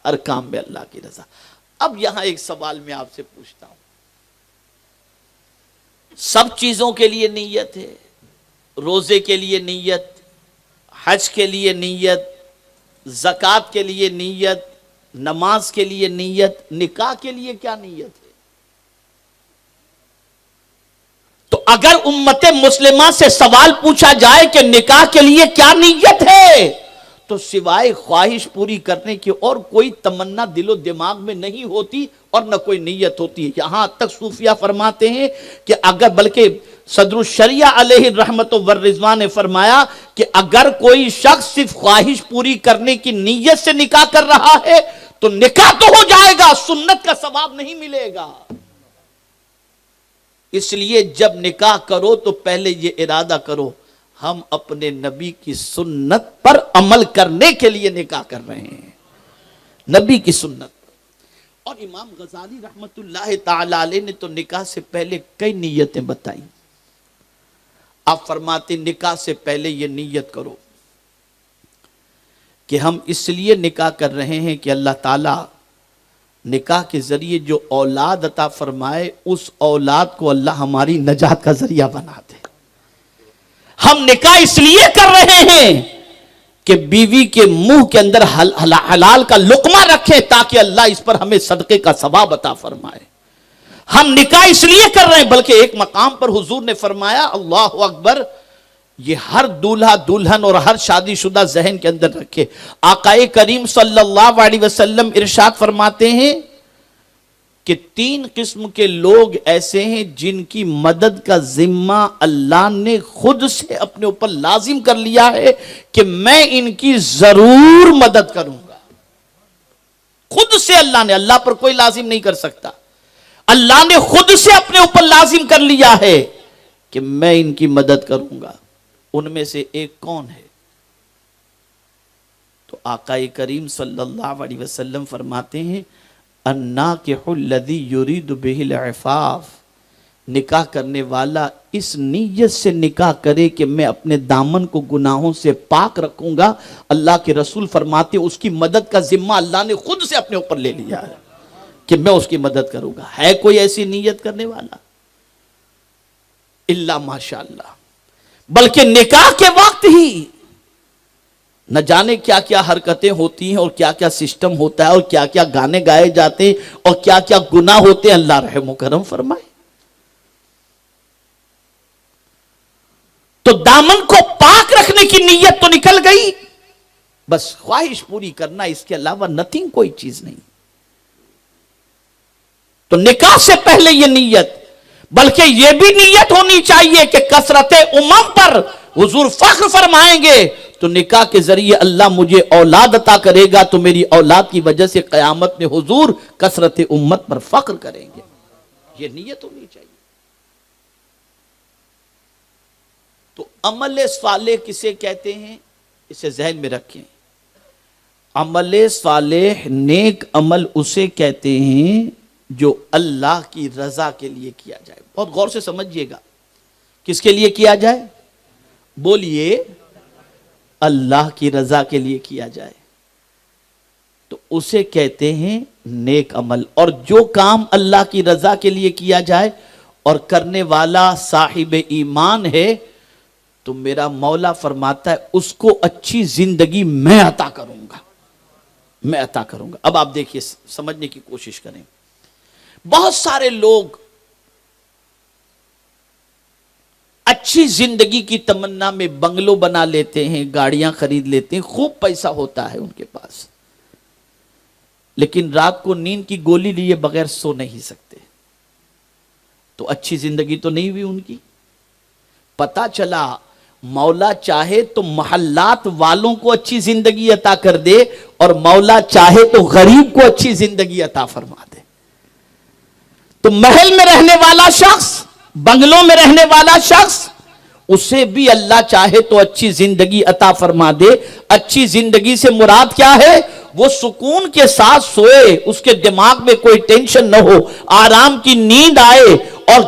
ہر کام میں اللہ کی رضا۔ اب یہاں ایک سوال میں آپ سے پوچھتا ہوں، سب چیزوں کے لیے نیت ہے، روزے کے لیے نیت، حج کے لیے نیت، زکوٰۃ کے لیے نیت، نماز کے لیے نیت، نکاح کے لیے کیا نیت ہے؟ تو اگر امت مسلمہ سے سوال پوچھا جائے کہ نکاح کے لیے کیا نیت ہے، تو سوائے خواہش پوری کرنے کی اور کوئی تمنا دل و دماغ میں نہیں ہوتی اور نہ کوئی نیت ہوتی ہے۔ یہاں تک صوفیہ فرماتے ہیں کہ اگر، بلکہ صدر الشریعہ علیہ الرحمت والرضوان نے فرمایا کہ اگر کوئی شخص صرف خواہش پوری کرنے کی نیت سے نکاح کر رہا ہے تو نکاح تو ہو جائے گا، سنت کا ثواب نہیں ملے گا۔ اس لیے جب نکاح کرو تو پہلے یہ ارادہ کرو، ہم اپنے نبی کی سنت پر عمل کرنے کے لیے نکاح کر رہے ہیں، نبی کی سنت۔ اور امام غزالی رحمت اللہ تعالی علیہ نے تو نکاح سے پہلے کئی نیتیں بتائی۔ آپ فرماتے نکاح سے پہلے یہ نیت کرو کہ ہم اس لیے نکاح کر رہے ہیں کہ اللہ تعالی نکاح کے ذریعے جو اولاد عطا فرمائے، اس اولاد کو اللہ ہماری نجات کا ذریعہ بنا دے۔ ہم نکاح اس لیے کر رہے ہیں کہ بیوی کے منہ کے اندر حلال کا لقمہ رکھے تاکہ اللہ اس پر ہمیں صدقے کا ثواب عطا فرمائے۔ ہم نکاح اس لیے کر رہے ہیں، بلکہ ایک مقام پر حضور نے فرمایا اللہ اکبر، یہ ہر دولہا دلہن اور ہر شادی شدہ ذہن کے اندر رکھے۔ آقا کریم صلی اللہ علیہ وسلم ارشاد فرماتے ہیں کہ 3 قسم کے لوگ ایسے ہیں جن کی مدد کا ذمہ اللہ نے خود سے اپنے اوپر لازم کر لیا ہے کہ میں ان کی ضرور مدد کروں گا۔ خود سے اللہ پر کوئی لازم نہیں کر سکتا، اللہ نے خود سے اپنے اوپر لازم کر لیا ہے کہ میں ان کی مدد کروں گا۔ ان میں سے ایک کون ہے؟ تو آقا کریم صلی اللہ علیہ وسلم فرماتے ہیں الناکح الذی یرید بہ العفاف، نکاح کرنے والا اس نیت سے نکاح کرے کہ میں اپنے دامن کو گناہوں سے پاک رکھوں گا، اللہ کے رسول فرماتے اس کی مدد کا ذمہ اللہ نے خود سے اپنے اوپر لے لیا ہے کہ میں اس کی مدد کروں گا۔ ہے کوئی ایسی نیت کرنے والا؟ الا ماشاءاللہ۔ بلکہ نکاح کے وقت ہی نہ جانے کیا کیا حرکتیں ہوتی ہیں اور کیا کیا سسٹم ہوتا ہے اور کیا کیا گانے گائے جاتے ہیں اور کیا کیا گناہ ہوتے ہیں، اللہ رحم و کرم فرمائے۔ تو دامن کو پاک رکھنے کی نیت تو نکل گئی، بس خواہش پوری کرنا، اس کے علاوہ نتھنگ، کوئی چیز نہیں۔ تو نکاح سے پہلے یہ نیت، بلکہ یہ بھی نیت ہونی چاہیے کہ کثرت امم پر حضور فخر فرمائیں گے تو نکاح کے ذریعے اللہ مجھے اولاد عطا کرے گا، تو میری اولاد کی وجہ سے قیامت میں حضور کثرت امت پر فخر کریں گے۔ یہ نیت ہونی چاہیے۔ تو عمل صالح کسے کہتے ہیں؟ اسے ذہن میں رکھیں۔ عمل صالح، نیک عمل اسے کہتے ہیں جو اللہ کی رضا کے لیے کیا جائے۔ بہت غور سے سمجھیے گا، کس کے لیے کیا جائے؟ بولیے، اللہ کی رضا کے لیے کیا جائے تو اسے کہتے ہیں نیک عمل۔ اور جو کام اللہ کی رضا کے لیے کیا جائے اور کرنے والا صاحب ایمان ہے تو میرا مولا فرماتا ہے اس کو اچھی زندگی میں عطا کروں گا، میں عطا کروں گا۔ اب آپ دیکھیے، سمجھنے کی کوشش کریں۔ بہت سارے لوگ اچھی زندگی کی تمنا میں بنگلو بنا لیتے ہیں، گاڑیاں خرید لیتے ہیں، خوب پیسہ ہوتا ہے ان کے پاس، لیکن رات کو نیند کی گولی لیے بغیر سو نہیں سکتے۔ تو اچھی زندگی تو نہیں ہوئی ان کی۔ پتا چلا مولا چاہے تو محلات والوں کو اچھی زندگی عطا کر دے اور مولا چاہے تو غریب کو اچھی زندگی عطا فرما دے۔ تو محل میں رہنے والا شخص، بنگلوں میں رہنے والا شخص، اسے بھی اللہ چاہے تو اچھی زندگی عطا فرما دے۔ اچھی زندگی سے مراد کیا ہے؟ وہ سکون کے ساتھ سوئے، اس کے دماغ میں کوئی ٹینشن نہ ہو، آرام کی نیند آئے اور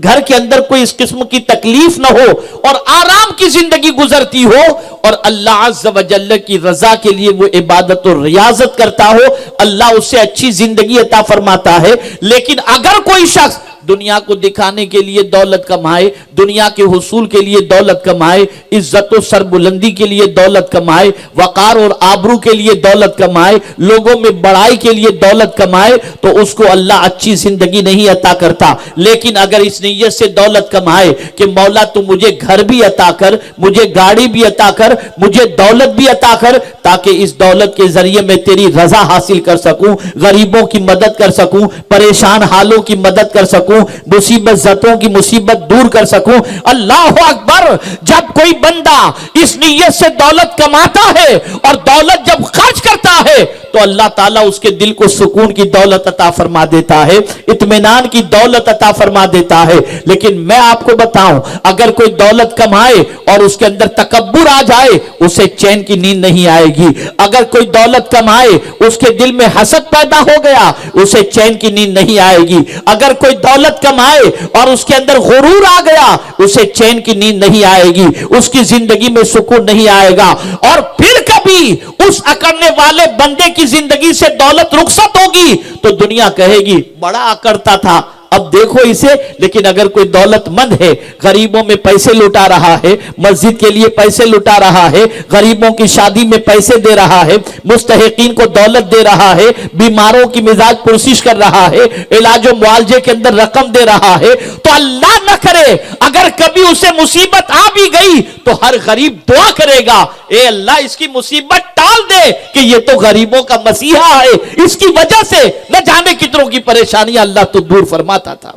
گھر کے اندر کوئی اس قسم کی تکلیف نہ ہو اور آرام کی زندگی گزرتی ہو اور اللہ عز و جل کی رضا کے لیے وہ عبادت و ریاضت کرتا ہو، اللہ اسے اچھی زندگی عطا فرماتا ہے۔ لیکن اگر کوئی شخص دنیا کو دکھانے کے لیے دولت کمائے، دنیا کے حصول کے لیے دولت کمائے، عزت و سربلندی کے لیے دولت کمائے، وقار اور آبرو کے لیے دولت کمائے، لوگوں میں بڑائی کے لیے دولت کمائے، تو اس کو اللہ اچھی زندگی نہیں عطا کرتا۔ لیکن اگر اس نیت سے دولت کمائے کہ مولا تو مجھے گھر بھی عطا کر، مجھے گاڑی بھی عطا کر، مجھے دولت بھی عطا کر، تاکہ اس دولت کے ذریعے میں تیری رضا حاصل کر سکوں، غریبوں کی مدد کر سکوں، پریشان حالوں کی مدد کر سکوں، مصیبت زدوں کی مصیبت دور کر سکوں۔ اللہ اکبر! جب کوئی بندہ اس نیت سے دولت کماتا ہے اور دولت جب خرچ کرتا ہے تو اللہ تعالیٰ اس کے دل کو سکون کی دولت عطا فرما دیتا ہے، اطمینان کی دولت عطا فرما دیتا ہے۔ لیکن میں آپ کو بتاؤں، اگر کوئی دولت کمائے اور اس کے اندر تکبر آ جائے، اسے چین کی نیند نہیں آئے گی۔ اگر کوئی دولت کمائے، اس کے دل میں حسد پیدا ہو گیا، اسے چین کی نیند نہیں آئے گی۔ اگر کوئی دولت کمائے اور اس کے اندر غرور آ گیا، اسے چین کی نیند نہیں آئے گی، اس کی زندگی میں سکون نہیں آئے گا۔ اور پھر کبھی اس اکڑنے والے بندے کی زندگی سے دولت رخصت ہوگی تو دنیا کہے گی بڑا اکڑتا تھا، اب دیکھو اسے۔ لیکن اگر کوئی دولت مند ہے، غریبوں میں پیسے لٹا رہا ہے، مسجد کے لیے پیسے لٹا رہا ہے، غریبوں کی شادی میں پیسے دے رہا ہے، مستحقین کو دولت دے رہا ہے، بیماروں کی مزاج پرسش کر رہا ہے، علاج و معالجے کے اندر رقم دے رہا ہے، تو اللہ نہ کرے اگر کبھی اسے مصیبت آ بھی گئی تو ہر غریب دعا کرے گا، اے اللہ اس کی مصیبت ٹال دے کہ یہ تو غریبوں کا مسیحا ہے، اس کی وجہ سے نہ جانے کتنوں کی پریشانیاں اللہ تو دور فرماتا تھا۔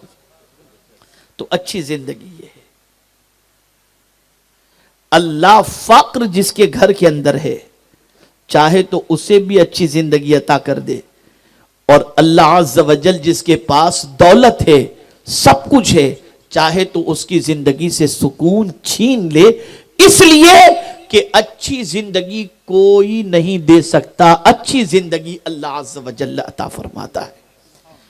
تو اچھی زندگی یہ ہے۔ اللہ فقر جس کے گھر کے اندر ہے چاہے تو اسے بھی اچھی زندگی عطا کر دے، اور اللہ عز و جل جس کے پاس دولت ہے، سب کچھ ہے، چاہے تو اس کی زندگی سے سکون چھین لے، اس لیے کہ اچھی زندگی کوئی نہیں دے سکتا، اچھی زندگی اللہ عز و جل عطا فرماتا ہے۔